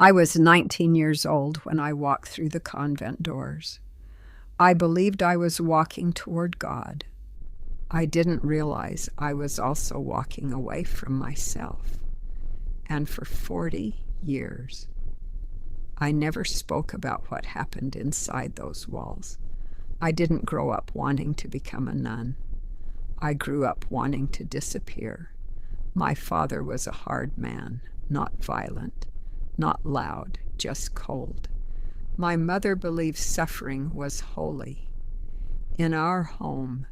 I was 19 years old when I walked through the convent doors. I believed I was walking toward God. I didn't realize I was also walking away from myself. And for 40 years, I never spoke about what happened inside those walls. I didn't grow up wanting to become a nun. I grew up wanting to disappear. My father was a hard man, not violent, not loud, just cold. My mother believed suffering was holy. In our home,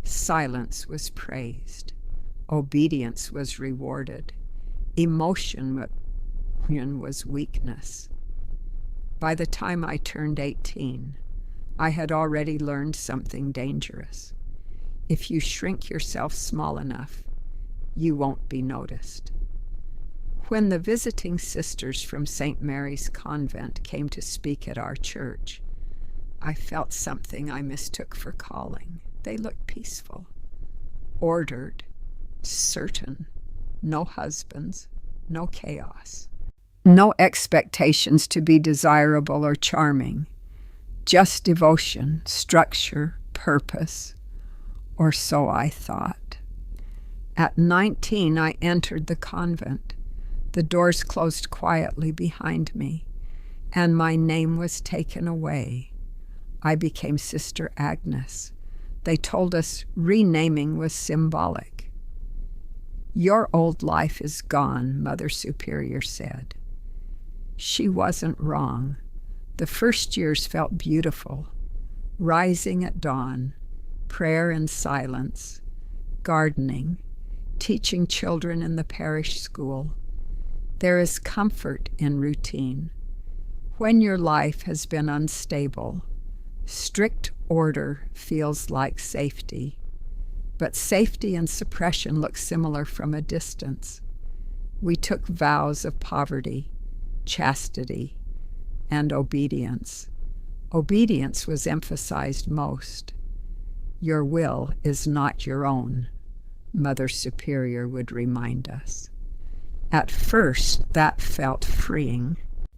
silence was praised. Obedience was rewarded. Emotion was weakness. By the time I turned 18, I had already learned something dangerous. If you shrink yourself small enough, you won't be noticed. When the visiting sisters from St. Mary's Convent came to speak at our church, I felt something I mistook for calling. They looked peaceful, ordered, certain, no husbands, no chaos, no expectations to be desirable or charming, just devotion, structure, purpose, or so I thought. At 19, I entered the convent. The doors closed quietly behind me, and my name was taken away. I became Sister Agnes. They told us renaming was symbolic. "Your old life is gone," Mother Superior said. She wasn't wrong. The first years felt beautiful. Rising at dawn, prayer and silence, gardening, teaching children in the parish school. There is comfort in routine. When your life has been unstable, strict order feels like safety. But safety and suppression look similar from a distance. We took vows of poverty, chastity, and obedience. Obedience was emphasized most. Your will is not your own, Mother Superior would remind us. At first, that felt freeing.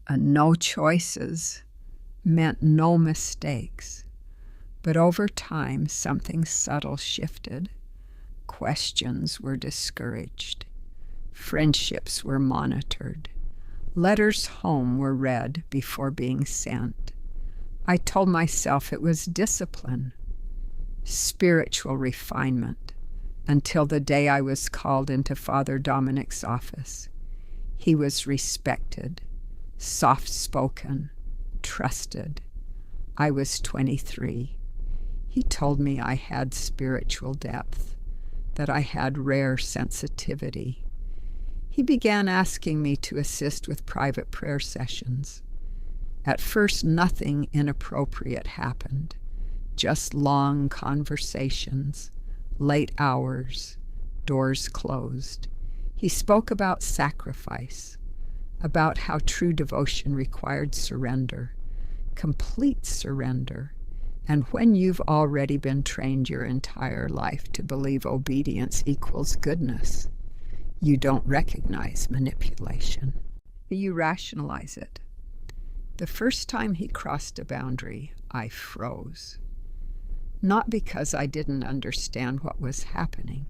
No choices meant no mistakes. But over time, something subtle shifted. Questions were discouraged. Friendships were monitored. Letters home were read before being sent. I told myself it was discipline, spiritual refinement, until the day I was called into Father Dominic's office. He was respected, soft-spoken, trusted. I was 23. He told me I had spiritual depth, that I had rare sensitivity. He began asking me to assist with private prayer sessions. At first, nothing inappropriate happened, just long conversations, late hours, doors closed. He spoke about sacrifice, about how true devotion required surrender, complete surrender, and when you've already been trained your entire life to believe obedience equals goodness, you don't recognize manipulation. You rationalize it. The first time he crossed a boundary, I froze. Not because I didn't understand what was happening,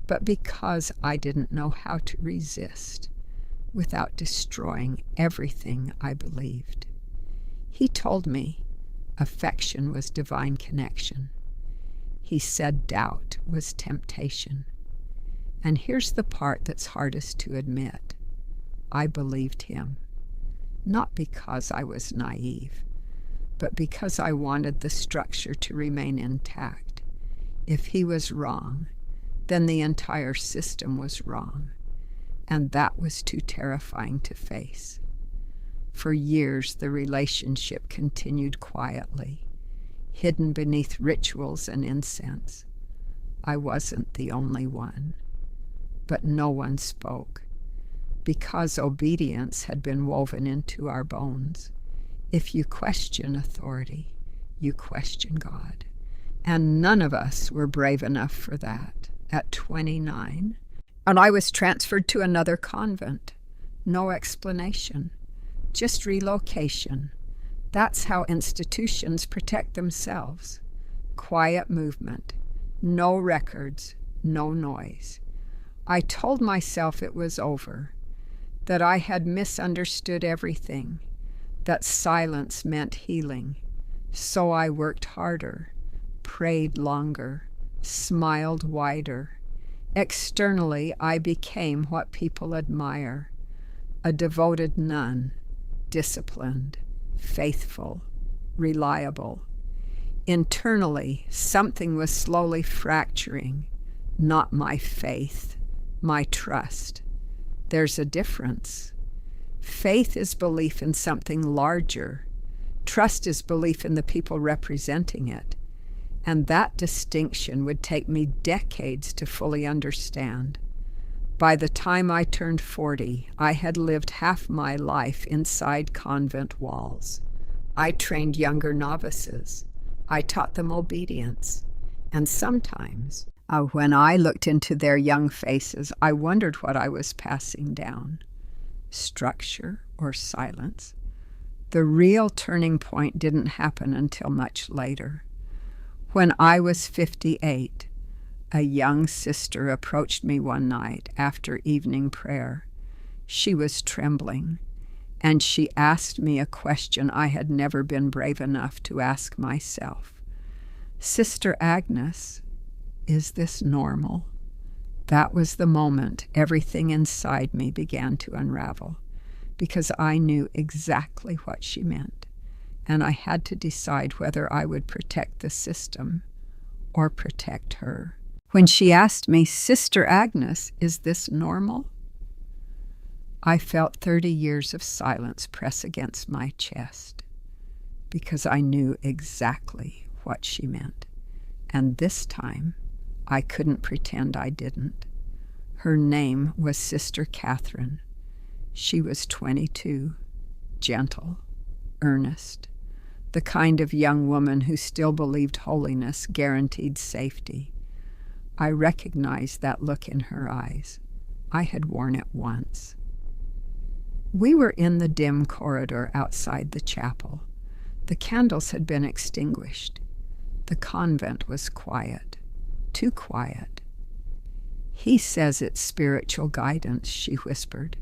but because I didn't know how to resist without destroying everything I believed. He told me affection was divine connection. He said doubt was temptation. And here's the part that's hardest to admit. I believed him, not because I was naive, but because I wanted the structure to remain intact. If he was wrong, then the entire system was wrong, and that was too terrifying to face. For years, the relationship continued quietly, hidden beneath rituals and incense. I wasn't the only one, but no one spoke, because obedience had been woven into our bones. If you question authority, you question God. And none of us were brave enough for that. At 29, and I was transferred to another convent. No explanation. just relocation. That's how institutions protect themselves. Quiet movement, no records, no noise. I told myself it was over, that I had misunderstood everything, that silence meant healing. So I worked harder, prayed longer, smiled wider. Externally, I became what people admire, a devoted nun, disciplined, faithful, reliable. Internally, something was slowly fracturing, not my faith, my trust. There's a difference. Faith is belief in something larger. Trust is belief in the people representing it. And that distinction would take me decades to fully understand. By the time I turned 40, I had lived half my life inside convent walls. I trained younger novices. I taught them obedience. And sometimes, when I looked into their young faces, I wondered what I was passing down. Structure or silence. The real turning point didn't happen until much later. When I was 58, a young sister approached me one night after evening prayer. She was trembling, and she asked me a question I had never been brave enough to ask myself. "Sister Agnes, is this normal?" That was the moment everything inside me began to unravel, because I knew exactly what she meant, and I had to decide whether I would protect the system or protect her. When she asked me, "Sister Agnes, is this normal?" I felt 30 years of silence press against my chest, because I knew exactly what she meant. And this time, I couldn't pretend I didn't. Her name was Sister Catherine. She was 22, gentle, earnest, the kind of young woman who still believed holiness guaranteed safety. I recognized that look in her eyes. I had worn it once. We were in the dim corridor outside the chapel. The candles had been extinguished. The convent was quiet, too quiet. "He says it's spiritual guidance," she whispered.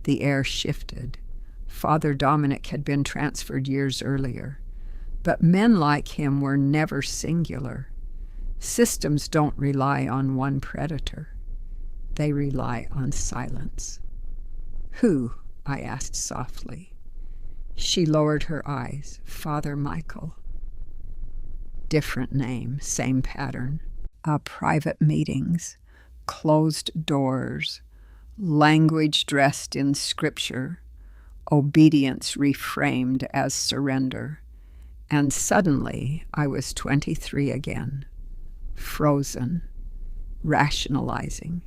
The air shifted. Father Dominic had been transferred years earlier. But men like him were never singular. Systems don't rely on one predator. They rely on silence. "Who?" I asked softly. She lowered her eyes. "Father Michael." Different name, same pattern. Private meetings, closed doors, language dressed in scripture, obedience reframed as surrender. And suddenly I was 23 again, frozen, rationalizing,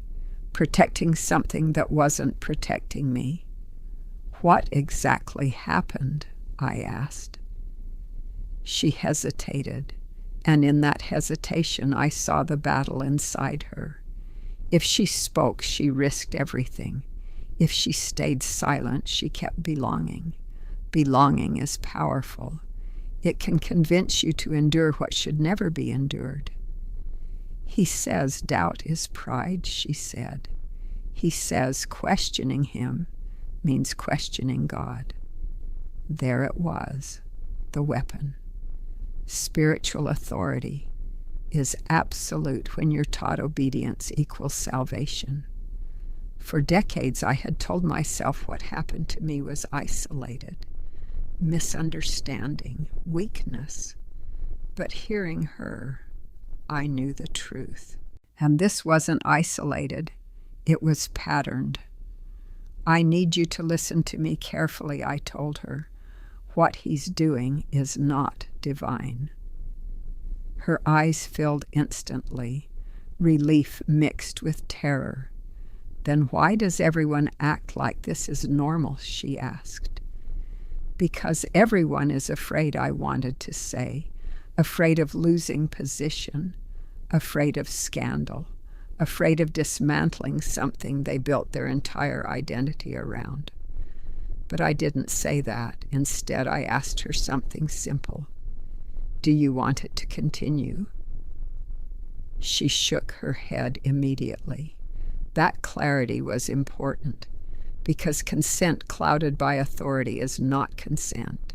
protecting something that wasn't protecting me. "What exactly happened?" I asked. She hesitated, and in that hesitation I saw the battle inside her. If she spoke, she risked everything. If she stayed silent, she kept belonging. Belonging is powerful. It can convince you to endure what should never be endured. "He says doubt is pride," she said. "He says questioning him means questioning God." There it was, the weapon. Spiritual authority is absolute when you're taught obedience equals salvation. For decades, I had told myself what happened to me was isolated, misunderstanding, weakness. But hearing her, I knew the truth. And this wasn't isolated, it was patterned. "I need you to listen to me carefully," I told her. "What he's doing is not divine." Her eyes filled instantly, relief mixed with terror. "Then why does everyone act like this is normal?" she asked. "Because everyone is afraid," I wanted to say, afraid of losing position, afraid of scandal, afraid of dismantling something they built their entire identity around. But I didn't say that. Instead, I asked her something simple. Do you want it to continue? She shook her head immediately. That clarity was important, because consent clouded by authority is not consent.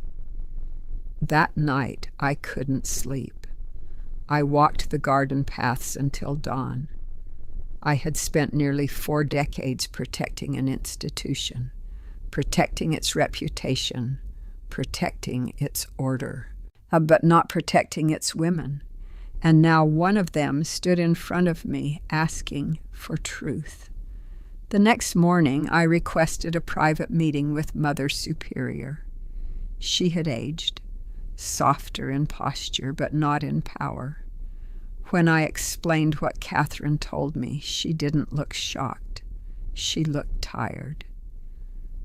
That night, I couldn't sleep. I walked the garden paths until dawn. I had spent nearly 4 decades protecting an institution, protecting its reputation, protecting its order, but not protecting its women. And now one of them stood in front of me asking for truth. The next morning, I requested a private meeting with Mother Superior. She had aged, softer in posture, but not in power. When I explained what Catherine told me, she didn't look shocked. She looked tired.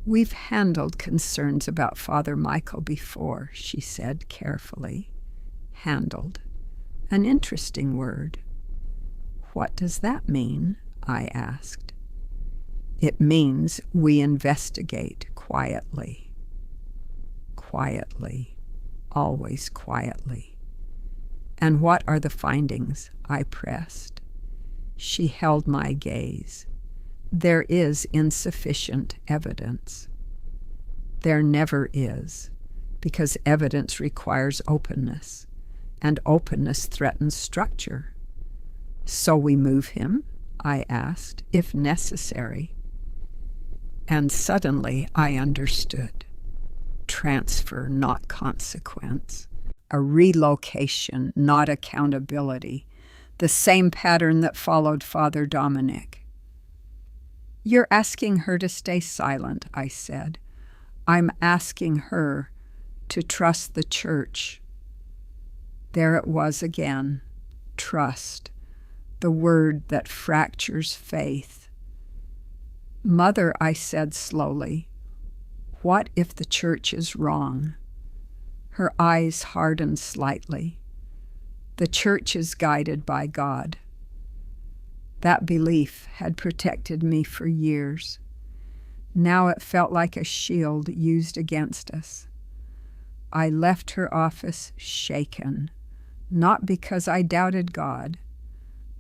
We've handled concerns about Father Michael before, she said carefully. Handled. An interesting word. What does that mean? I asked. It means we investigate quietly. Quietly. Always quietly. And what are the findings? I pressed. She held my gaze. There is insufficient evidence. There never is, because evidence requires openness, and openness threatens structure. So we move him? I asked, if necessary. And suddenly I understood. Transfer, not consequence. A relocation, not accountability. The same pattern that followed Father Dominic. You're asking her to stay silent, I said. I'm asking her to trust the Church. There it was again. Trust. The word that fractures faith. Mother, I said slowly, what if the Church is wrong? Her eyes hardened slightly. The Church is guided by God. That belief had protected me for years. Now it felt like a shield used against us. I left her office shaken, not because I doubted God,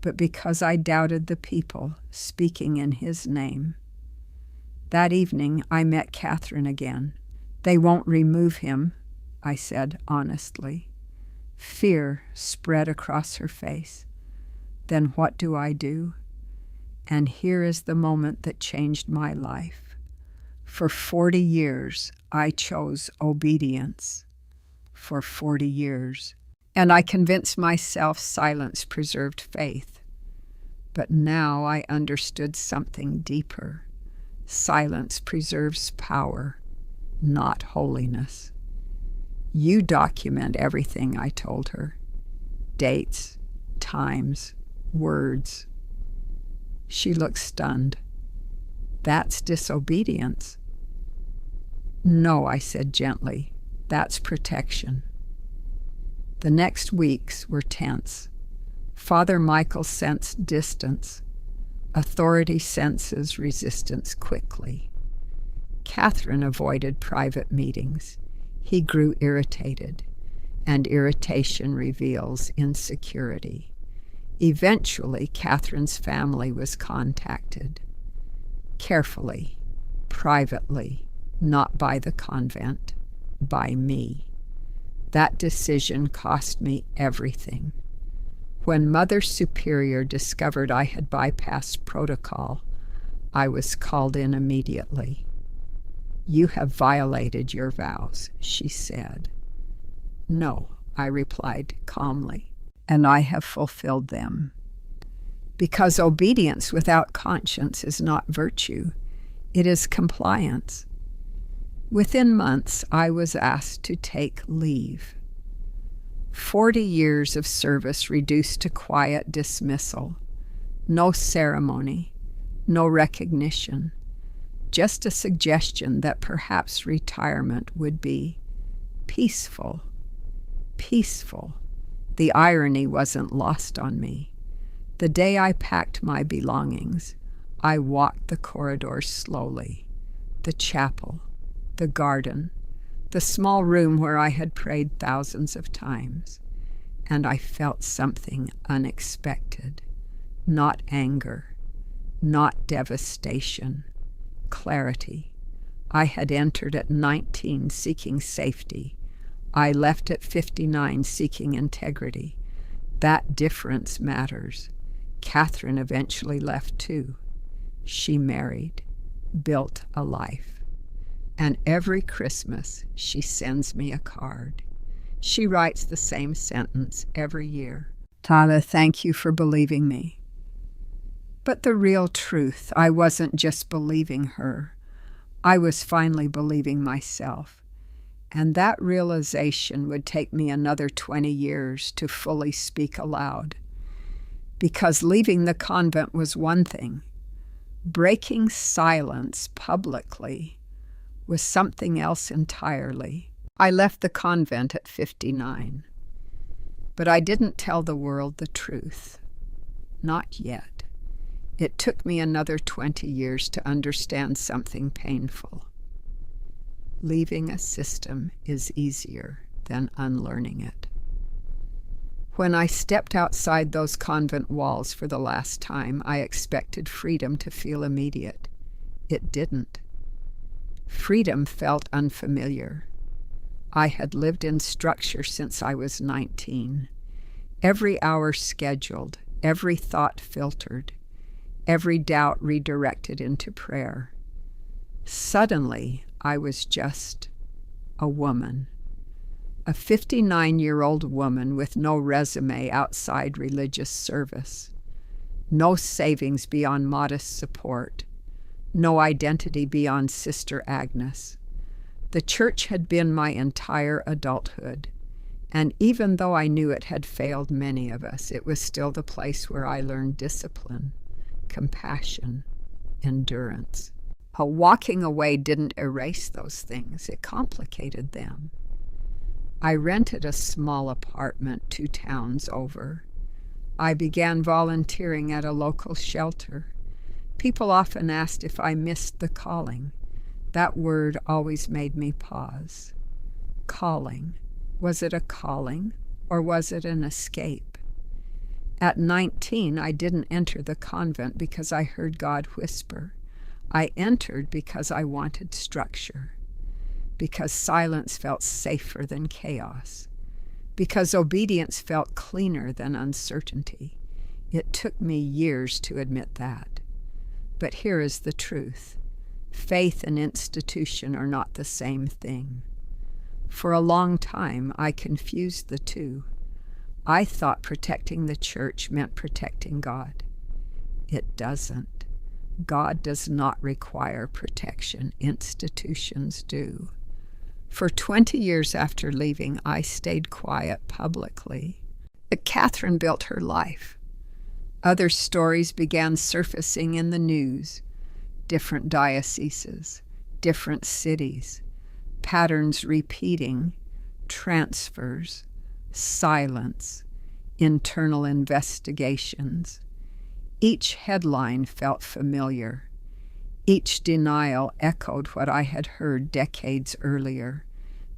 but because I doubted the people speaking in His name. That evening, I met Catherine again. They won't remove him, I said honestly. Fear spread across her face. Then what do I do? And here is the moment that changed my life. For 40 years, I chose obedience. For 40 years. And I convinced myself silence preserved faith. But now I understood something deeper. Silence preserves power, not holiness. You document everything, I told her. Dates, times, words. She looked stunned. That's disobedience. No, I said gently. That's protection. The next weeks were tense. Father Michael sensed distance. Authority senses resistance quickly. Catherine avoided private meetings. He grew irritated, and irritation reveals insecurity. Eventually, Catherine's family was contacted. Carefully, privately, not by the convent, by me. That decision cost me everything. When Mother Superior discovered I had bypassed protocol, I was called in immediately. You have violated your vows, she said. No, I replied calmly, and I have fulfilled them. Because obedience without conscience is not virtue, it is compliance. Within months, I was asked to take leave. 40 years of service reduced to quiet dismissal. No ceremony, no recognition, just a suggestion that perhaps retirement would be peaceful. Peaceful. The irony wasn't lost on me. The day I packed my belongings, I walked the corridors slowly. The chapel, the garden, the small room where I had prayed thousands of times, and I felt something unexpected. Not anger, not devastation, clarity. I had entered at 19 seeking safety. I left at 59 seeking integrity. That difference matters. Catherine eventually left too. She married, built a life. And every Christmas she sends me a card. She writes the same sentence every year. Tala, thank you for believing me. But the real truth, I wasn't just believing her. I was finally believing myself. And that realization would take me another 20 years to fully speak aloud. Because leaving the convent was one thing. Breaking silence publicly was something else entirely. I left the convent at 59. But I didn't tell the world the truth. Not yet. It took me another 20 years to understand something painful. Leaving a system is easier than unlearning it. When I stepped outside those convent walls for the last time, I expected freedom to feel immediate. It didn't. Freedom felt unfamiliar. I had lived in structure since I was 19. Every hour scheduled, every thought filtered, every doubt redirected into prayer. Suddenly, I was just a woman. A 59-year-old woman with no resume outside religious service. No savings beyond modest support. No identity beyond Sister Agnes. The church had been my entire adulthood. And even though I knew it had failed many of us, it was still the place where I learned discipline, compassion, endurance. Walking away didn't erase those things, it complicated them. I rented a small apartment 2 towns over. I began volunteering at a local shelter. People often asked if I missed the calling. That word always made me pause. Calling. Was it a calling, or was it an escape? At 19, I didn't enter the convent because I heard God whisper. I entered because I wanted structure, because silence felt safer than chaos, because obedience felt cleaner than uncertainty. It took me years to admit that. But here is the truth. Faith and institution are not the same thing. For a long time, I confused the two. I thought protecting the church meant protecting God. It doesn't. God does not require protection. Institutions do. For 20 years after leaving, I stayed quiet publicly. But Catherine built her life. Other stories began surfacing in the news. Different dioceses, different cities, patterns repeating, transfers, silence, internal investigations. Each headline felt familiar. Each denial echoed what I had heard decades earlier.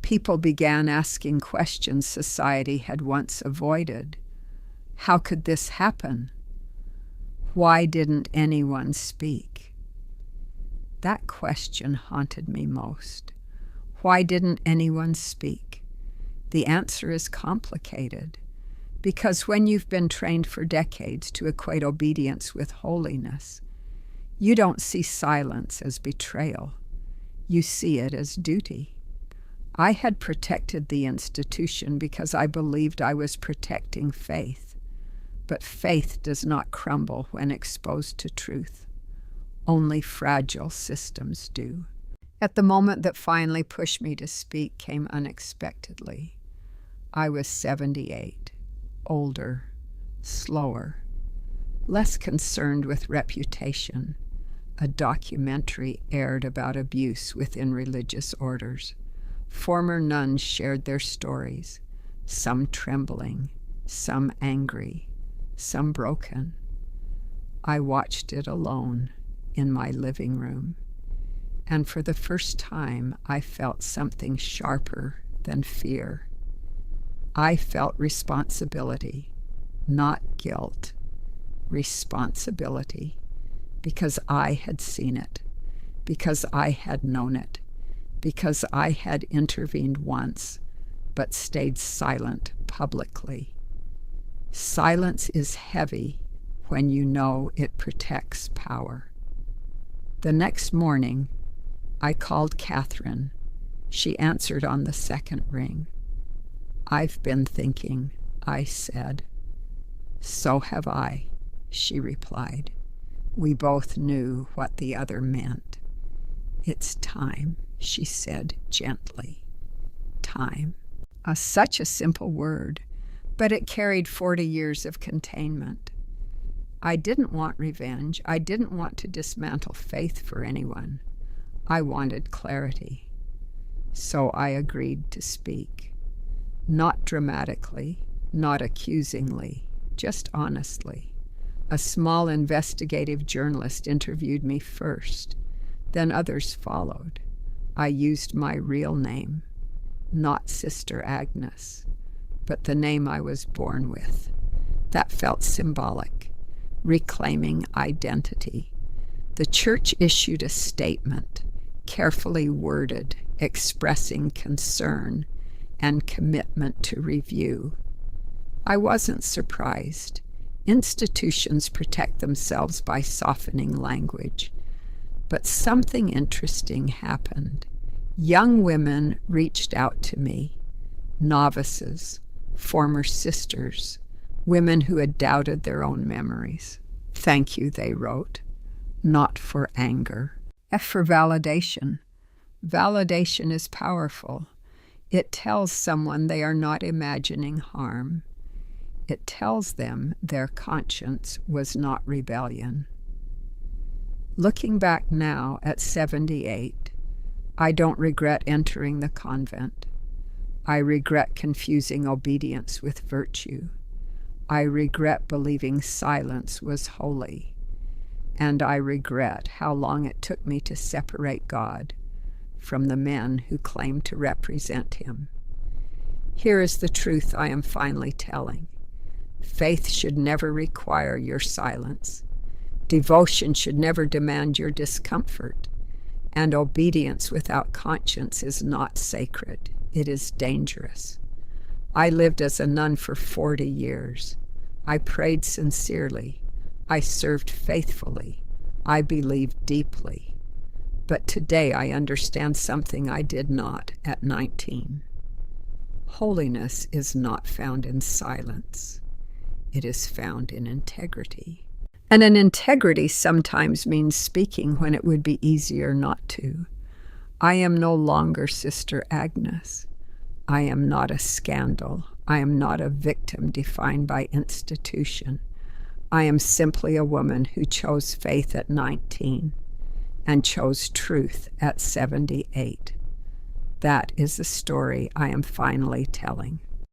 People began asking questions society had once avoided. How could this happen? Why didn't anyone speak? That question haunted me most. Why didn't anyone speak? The answer is complicated. Because when you've been trained for decades to equate obedience with holiness, you don't see silence as betrayal. You see it as duty. I had protected the institution because I believed I was protecting faith. But faith does not crumble when exposed to truth. Only fragile systems do. At the moment that finally pushed me to speak came unexpectedly. I was 78. Older, slower, less concerned with reputation. A documentary aired about abuse within religious orders. Former nuns shared their stories, some trembling, some angry, some broken. I watched it alone in my living room. and for the first time I felt something sharper than fear. I felt responsibility, not guilt. Responsibility, because I had seen it, because I had known it, because I had intervened once, but stayed silent publicly. Silence is heavy when you know it protects power. The next morning, I called Catherine. She answered on the second ring. "I've been thinking," I said. "So have I," she replied. We both knew what the other meant. "It's time," she said gently. Time. Such a simple word, but it carried 40 years of containment. I didn't want revenge. I didn't want to dismantle faith for anyone. I wanted clarity. So I agreed to speak. Not dramatically, not accusingly, just honestly. A small investigative journalist interviewed me first. Then others followed. I used my real name, not Sister Agnes, but the name I was born with. That felt symbolic, reclaiming identity. The church issued a statement, carefully worded, expressing concern and commitment to review. I wasn't surprised. Institutions protect themselves by softening language. But something interesting happened. Young women reached out to me, novices, former sisters, women who had doubted their own memories. "Thank you," they wrote, not for anger. F for validation. Validation is powerful. It tells someone they are not imagining harm. It tells them their conscience was not rebellion. Looking back now at 78, I don't regret entering the convent. I regret confusing obedience with virtue. I regret believing silence was holy. And I regret how long it took me to separate God from the men who claimed to represent him. Here is the truth I am finally telling. Faith should never require your silence. Devotion should never demand your discomfort. And obedience without conscience is not sacred. It is dangerous. I lived as a nun for 40 years. I prayed sincerely. I served faithfully. I believed deeply. But today I understand something I did not at 19. Holiness is not found in silence. It is found in integrity. And an integrity sometimes means speaking when it would be easier not to. I am no longer Sister Agnes. I am not a scandal. I am not a victim defined by institution. I am simply a woman who chose faith at 19 and chose truth at 78. That is the story I am finally telling.